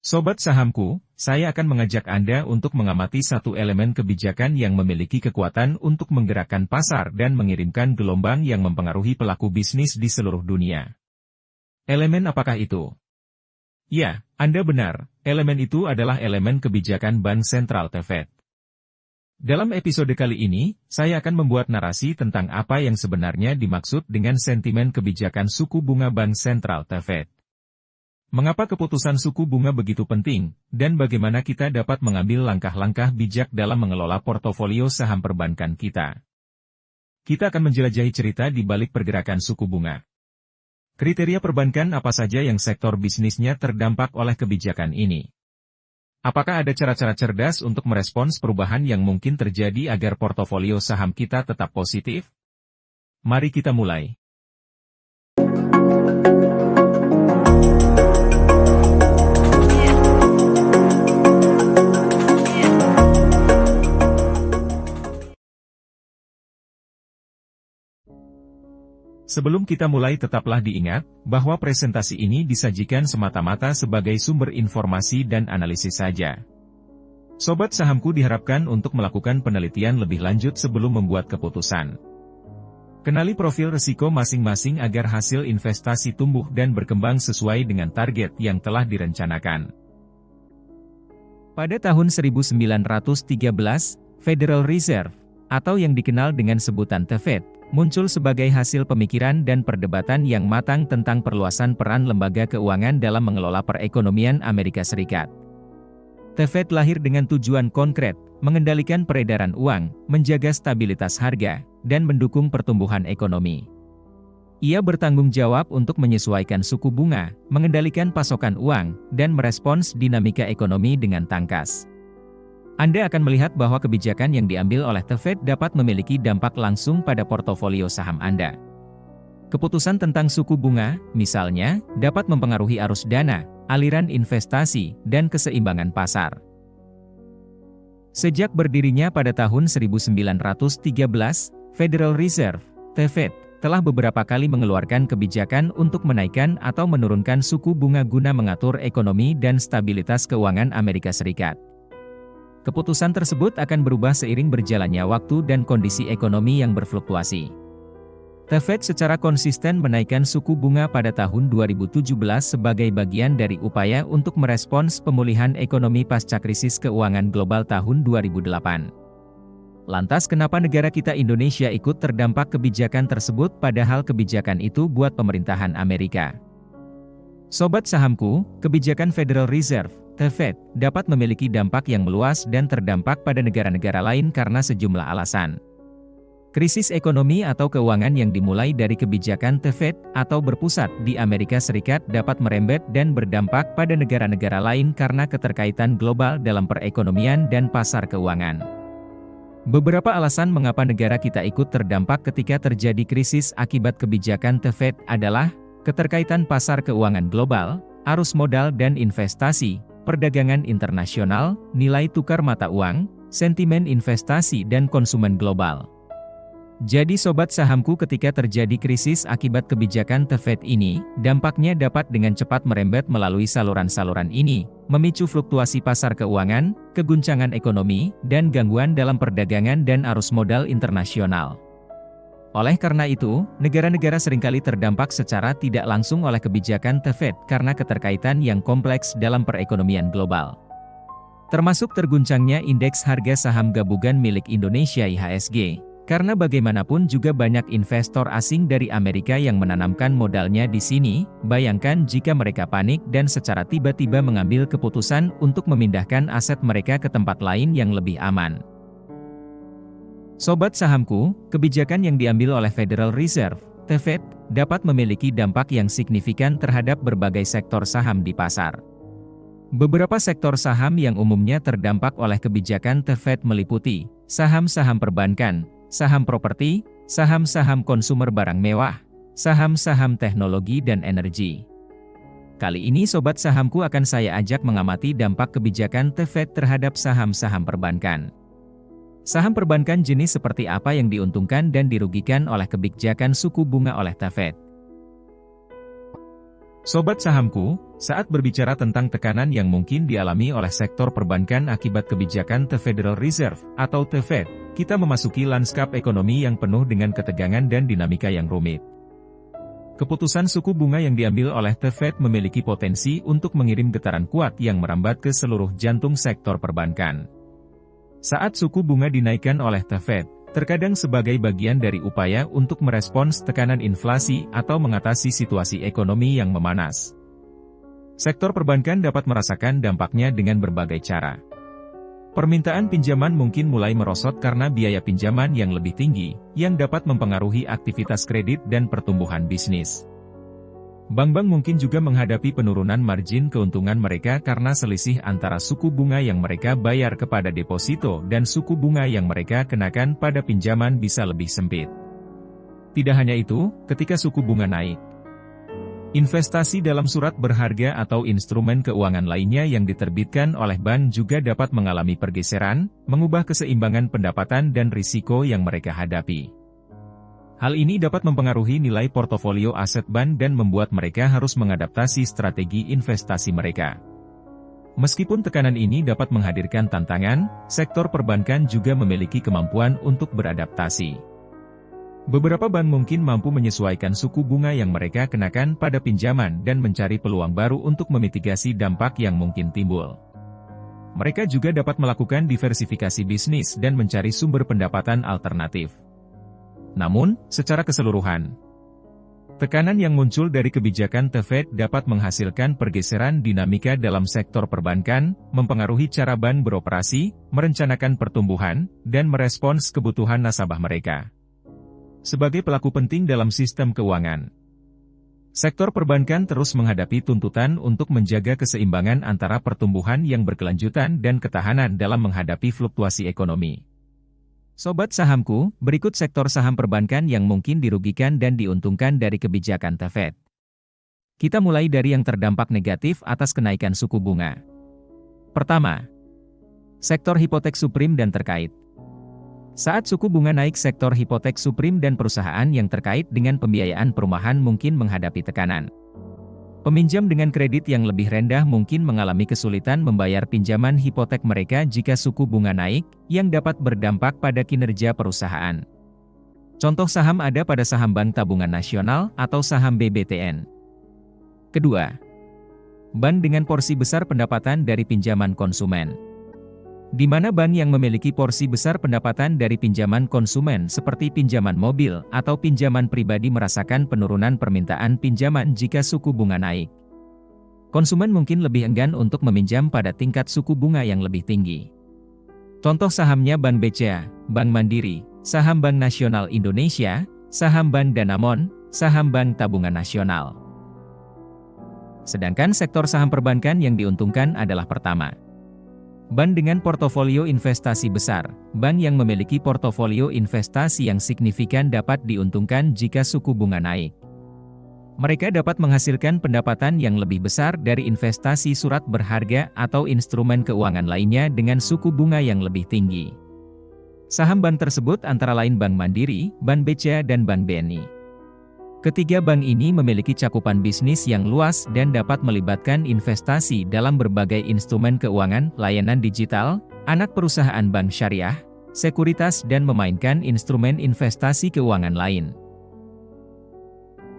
Sobat sahamku, saya akan mengajak Anda untuk mengamati satu elemen kebijakan yang memiliki kekuatan untuk menggerakkan pasar dan mengirimkan gelombang yang mempengaruhi pelaku bisnis di seluruh dunia. Elemen apakah itu? Ya, Anda benar, elemen itu adalah elemen kebijakan Bank Sentral The Fed. Dalam episode kali ini, saya akan membuat narasi tentang apa yang sebenarnya dimaksud dengan sentimen kebijakan suku bunga Bank Sentral The Fed. Mengapa keputusan suku bunga begitu penting, dan bagaimana kita dapat mengambil langkah-langkah bijak dalam mengelola portofolio saham perbankan kita? Kita akan menjelajahi cerita di balik pergerakan suku bunga. Kriteria perbankan apa saja yang sektor bisnisnya terdampak oleh kebijakan ini? Apakah ada cara-cara cerdas untuk merespons perubahan yang mungkin terjadi agar portofolio saham kita tetap positif? Mari kita mulai. Sebelum kita mulai tetaplah diingat, bahwa presentasi ini disajikan semata-mata sebagai sumber informasi dan analisis saja. Sobat sahamku diharapkan untuk melakukan penelitian lebih lanjut sebelum membuat keputusan. Kenali profil risiko masing-masing agar hasil investasi tumbuh dan berkembang sesuai dengan target yang telah direncanakan. Pada tahun 1913, Federal Reserve, atau yang dikenal dengan sebutan The Fed, muncul sebagai hasil pemikiran dan perdebatan yang matang tentang perluasan peran lembaga keuangan dalam mengelola perekonomian Amerika Serikat. The Fed lahir dengan tujuan konkret, mengendalikan peredaran uang, menjaga stabilitas harga, dan mendukung pertumbuhan ekonomi. Ia bertanggung jawab untuk menyesuaikan suku bunga, mengendalikan pasokan uang, dan merespons dinamika ekonomi dengan tangkas. Anda akan melihat bahwa kebijakan yang diambil oleh The Fed dapat memiliki dampak langsung pada portofolio saham Anda. Keputusan tentang suku bunga, misalnya, dapat mempengaruhi arus dana, aliran investasi, dan keseimbangan pasar. Sejak berdirinya pada tahun 1913, Federal Reserve, The Fed, telah beberapa kali mengeluarkan kebijakan untuk menaikkan atau menurunkan suku bunga guna mengatur ekonomi dan stabilitas keuangan Amerika Serikat. Keputusan tersebut akan berubah seiring berjalannya waktu dan kondisi ekonomi yang berfluktuasi. The Fed secara konsisten menaikkan suku bunga pada tahun 2017 sebagai bagian dari upaya untuk merespons pemulihan ekonomi pasca krisis keuangan global tahun 2008. Lantas kenapa negara kita Indonesia ikut terdampak kebijakan tersebut padahal kebijakan itu buat pemerintahan Amerika? Sobat sahamku, kebijakan Federal Reserve, The Fed, dapat memiliki dampak yang meluas dan terdampak pada negara-negara lain karena sejumlah alasan. Krisis ekonomi atau keuangan yang dimulai dari kebijakan The Fed atau berpusat di Amerika Serikat dapat merembet dan berdampak pada negara-negara lain karena keterkaitan global dalam perekonomian dan pasar keuangan. Beberapa alasan mengapa negara kita ikut terdampak ketika terjadi krisis akibat kebijakan The Fed adalah keterkaitan pasar keuangan global, arus modal dan investasi, perdagangan internasional, nilai tukar mata uang, sentimen investasi dan konsumen global. Jadi sobat sahamku ketika terjadi krisis akibat kebijakan The Fed ini, dampaknya dapat dengan cepat merembet melalui saluran-saluran ini, memicu fluktuasi pasar keuangan, keguncangan ekonomi, dan gangguan dalam perdagangan dan arus modal internasional. Oleh karena itu, negara-negara seringkali terdampak secara tidak langsung oleh kebijakan The Fed karena keterkaitan yang kompleks dalam perekonomian global. Termasuk terguncangnya indeks harga saham gabungan milik Indonesia IHSG, karena bagaimanapun juga banyak investor asing dari Amerika yang menanamkan modalnya di sini, bayangkan jika mereka panik dan secara tiba-tiba mengambil keputusan untuk memindahkan aset mereka ke tempat lain yang lebih aman. Sobat sahamku, kebijakan yang diambil oleh Federal Reserve, The Fed, dapat memiliki dampak yang signifikan terhadap berbagai sektor saham di pasar. Beberapa sektor saham yang umumnya terdampak oleh kebijakan The Fed meliputi saham-saham perbankan, saham properti, saham-saham konsumer barang mewah, saham-saham teknologi dan energi. Kali ini sobat sahamku akan saya ajak mengamati dampak kebijakan The Fed terhadap saham-saham perbankan. Saham perbankan jenis seperti apa yang diuntungkan dan dirugikan oleh kebijakan suku bunga oleh The Fed? Sobat sahamku, saat berbicara tentang tekanan yang mungkin dialami oleh sektor perbankan akibat kebijakan The Federal Reserve, atau The Fed, kita memasuki lanskap ekonomi yang penuh dengan ketegangan dan dinamika yang rumit. Keputusan suku bunga yang diambil oleh The Fed memiliki potensi untuk mengirim getaran kuat yang merambat ke seluruh jantung sektor perbankan. Saat suku bunga dinaikkan oleh The Fed, terkadang sebagai bagian dari upaya untuk merespons tekanan inflasi atau mengatasi situasi ekonomi yang memanas. Sektor perbankan dapat merasakan dampaknya dengan berbagai cara. Permintaan pinjaman mungkin mulai merosot karena biaya pinjaman yang lebih tinggi, yang dapat mempengaruhi aktivitas kredit dan pertumbuhan bisnis. Bank-bank mungkin juga menghadapi penurunan margin keuntungan mereka karena selisih antara suku bunga yang mereka bayar kepada deposito dan suku bunga yang mereka kenakan pada pinjaman bisa lebih sempit. Tidak hanya itu, ketika suku bunga naik, investasi dalam surat berharga atau instrumen keuangan lainnya yang diterbitkan oleh bank juga dapat mengalami pergeseran, mengubah keseimbangan pendapatan dan risiko yang mereka hadapi. Hal ini dapat mempengaruhi nilai portofolio aset bank dan membuat mereka harus mengadaptasi strategi investasi mereka. Meskipun tekanan ini dapat menghadirkan tantangan, sektor perbankan juga memiliki kemampuan untuk beradaptasi. Beberapa bank mungkin mampu menyesuaikan suku bunga yang mereka kenakan pada pinjaman dan mencari peluang baru untuk memitigasi dampak yang mungkin timbul. Mereka juga dapat melakukan diversifikasi bisnis dan mencari sumber pendapatan alternatif. Namun, secara keseluruhan, tekanan yang muncul dari kebijakan The Fed dapat menghasilkan pergeseran dinamika dalam sektor perbankan, mempengaruhi cara bank beroperasi, merencanakan pertumbuhan, dan merespons kebutuhan nasabah mereka. Sebagai pelaku penting dalam sistem keuangan, sektor perbankan terus menghadapi tuntutan untuk menjaga keseimbangan antara pertumbuhan yang berkelanjutan dan ketahanan dalam menghadapi fluktuasi ekonomi. Sobat sahamku, berikut sektor saham perbankan yang mungkin dirugikan dan diuntungkan dari kebijakan The Fed. Kita mulai dari yang terdampak negatif atas kenaikan suku bunga. Pertama, sektor hipotek subprime dan terkait. Saat suku bunga naik, sektor hipotek subprime dan perusahaan yang terkait dengan pembiayaan perumahan mungkin menghadapi tekanan. Peminjam dengan kredit yang lebih rendah mungkin mengalami kesulitan membayar pinjaman hipotek mereka jika suku bunga naik, yang dapat berdampak pada kinerja perusahaan. Contoh saham ada pada saham Bank Tabungan Nasional atau saham BBTN. Kedua, bank dengan porsi besar pendapatan dari pinjaman konsumen. Di mana bank yang memiliki porsi besar pendapatan dari pinjaman konsumen seperti pinjaman mobil atau pinjaman pribadi merasakan penurunan permintaan pinjaman jika suku bunga naik. Konsumen mungkin lebih enggan untuk meminjam pada tingkat suku bunga yang lebih tinggi. Contoh sahamnya Bank BCA, Bank Mandiri, saham Bank Nasional Indonesia, saham Bank Danamon, saham Bank Tabungan Nasional. Sedangkan sektor saham perbankan yang diuntungkan adalah pertama, bank dengan portofolio investasi besar. Bank yang memiliki portofolio investasi yang signifikan dapat diuntungkan jika suku bunga naik. Mereka dapat menghasilkan pendapatan yang lebih besar dari investasi surat berharga atau instrumen keuangan lainnya dengan suku bunga yang lebih tinggi. Saham bank tersebut antara lain Bank Mandiri, Bank BCA, dan Bank BNI. Ketiga bank ini memiliki cakupan bisnis yang luas dan dapat melibatkan investasi dalam berbagai instrumen keuangan, layanan digital, anak perusahaan bank syariah, sekuritas dan memainkan instrumen investasi keuangan lain.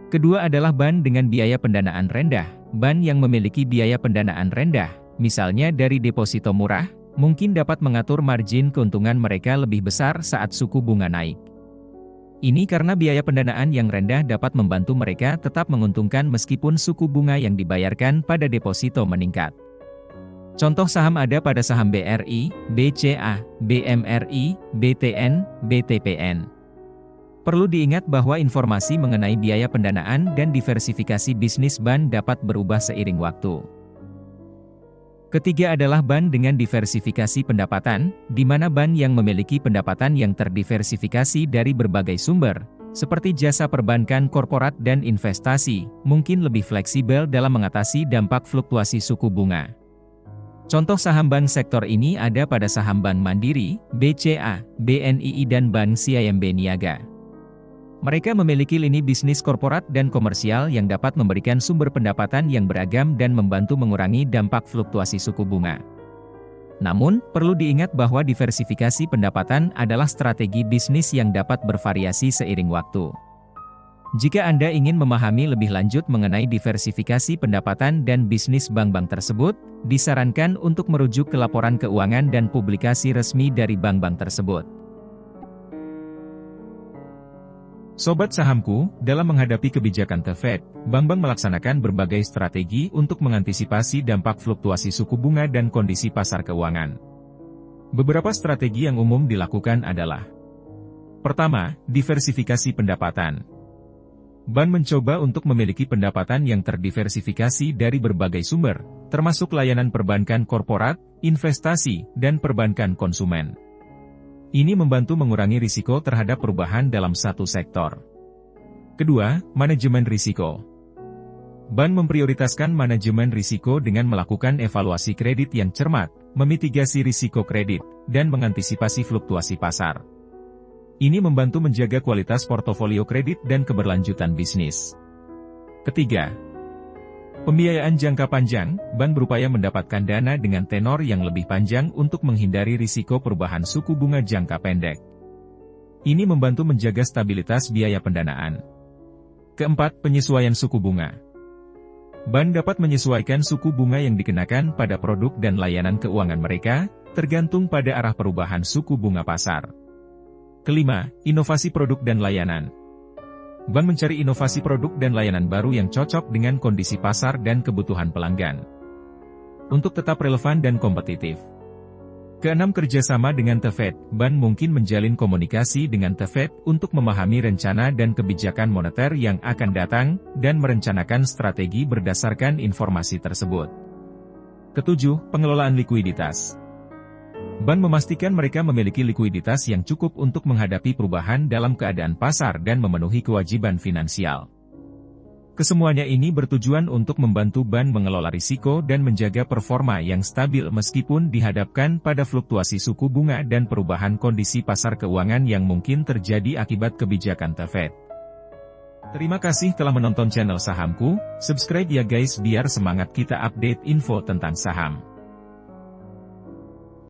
Kedua adalah bank dengan biaya pendanaan rendah. Bank yang memiliki biaya pendanaan rendah, misalnya dari deposito murah, mungkin dapat mengatur margin keuntungan mereka lebih besar saat suku bunga naik. Ini karena biaya pendanaan yang rendah dapat membantu mereka tetap menguntungkan meskipun suku bunga yang dibayarkan pada deposito meningkat. Contoh saham ada pada saham BRI, BCA, BMRI, BTN, BTPN. Perlu diingat bahwa informasi mengenai biaya pendanaan dan diversifikasi bisnis bank dapat berubah seiring waktu. Ketiga adalah bank dengan diversifikasi pendapatan, di mana bank yang memiliki pendapatan yang terdiversifikasi dari berbagai sumber, seperti jasa perbankan korporat dan investasi, mungkin lebih fleksibel dalam mengatasi dampak fluktuasi suku bunga. Contoh saham bank sektor ini ada pada saham Bank Mandiri, BCA, BNI dan Bank CIMB Niaga. Mereka memiliki lini bisnis korporat dan komersial yang dapat memberikan sumber pendapatan yang beragam dan membantu mengurangi dampak fluktuasi suku bunga. Namun, perlu diingat bahwa diversifikasi pendapatan adalah strategi bisnis yang dapat bervariasi seiring waktu. Jika Anda ingin memahami lebih lanjut mengenai diversifikasi pendapatan dan bisnis bank-bank tersebut, disarankan untuk merujuk ke laporan keuangan dan publikasi resmi dari bank-bank tersebut. Sobat sahamku, dalam menghadapi kebijakan The Fed, bank-bank melaksanakan berbagai strategi untuk mengantisipasi dampak fluktuasi suku bunga dan kondisi pasar keuangan. Beberapa strategi yang umum dilakukan adalah: pertama, diversifikasi pendapatan. Bank mencoba untuk memiliki pendapatan yang terdiversifikasi dari berbagai sumber, termasuk layanan perbankan korporat, investasi, dan perbankan konsumen. Ini membantu mengurangi risiko terhadap perubahan dalam satu sektor. Kedua, manajemen risiko. Bank memprioritaskan manajemen risiko dengan melakukan evaluasi kredit yang cermat, memitigasi risiko kredit, dan mengantisipasi fluktuasi pasar. Ini membantu menjaga kualitas portofolio kredit dan keberlanjutan bisnis. Ketiga, pembiayaan jangka panjang. Bank berupaya mendapatkan dana dengan tenor yang lebih panjang untuk menghindari risiko perubahan suku bunga jangka pendek. Ini membantu menjaga stabilitas biaya pendanaan. Keempat, penyesuaian suku bunga. Bank dapat menyesuaikan suku bunga yang dikenakan pada produk dan layanan keuangan mereka, tergantung pada arah perubahan suku bunga pasar. Kelima, inovasi produk dan layanan. Bank mencari inovasi produk dan layanan baru yang cocok dengan kondisi pasar dan kebutuhan pelanggan, untuk tetap relevan dan kompetitif. Keenam, kerjasama dengan The Fed. Bank mungkin menjalin komunikasi dengan The Fed untuk memahami rencana dan kebijakan moneter yang akan datang, dan merencanakan strategi berdasarkan informasi tersebut. Ketujuh, pengelolaan likuiditas. Bank memastikan mereka memiliki likuiditas yang cukup untuk menghadapi perubahan dalam keadaan pasar dan memenuhi kewajiban finansial. Kesemuanya ini bertujuan untuk membantu bank mengelola risiko dan menjaga performa yang stabil meskipun dihadapkan pada fluktuasi suku bunga dan perubahan kondisi pasar keuangan yang mungkin terjadi akibat kebijakan The Fed. Terima kasih telah menonton channel Sahamku. Subscribe ya guys biar semangat kita update info tentang saham.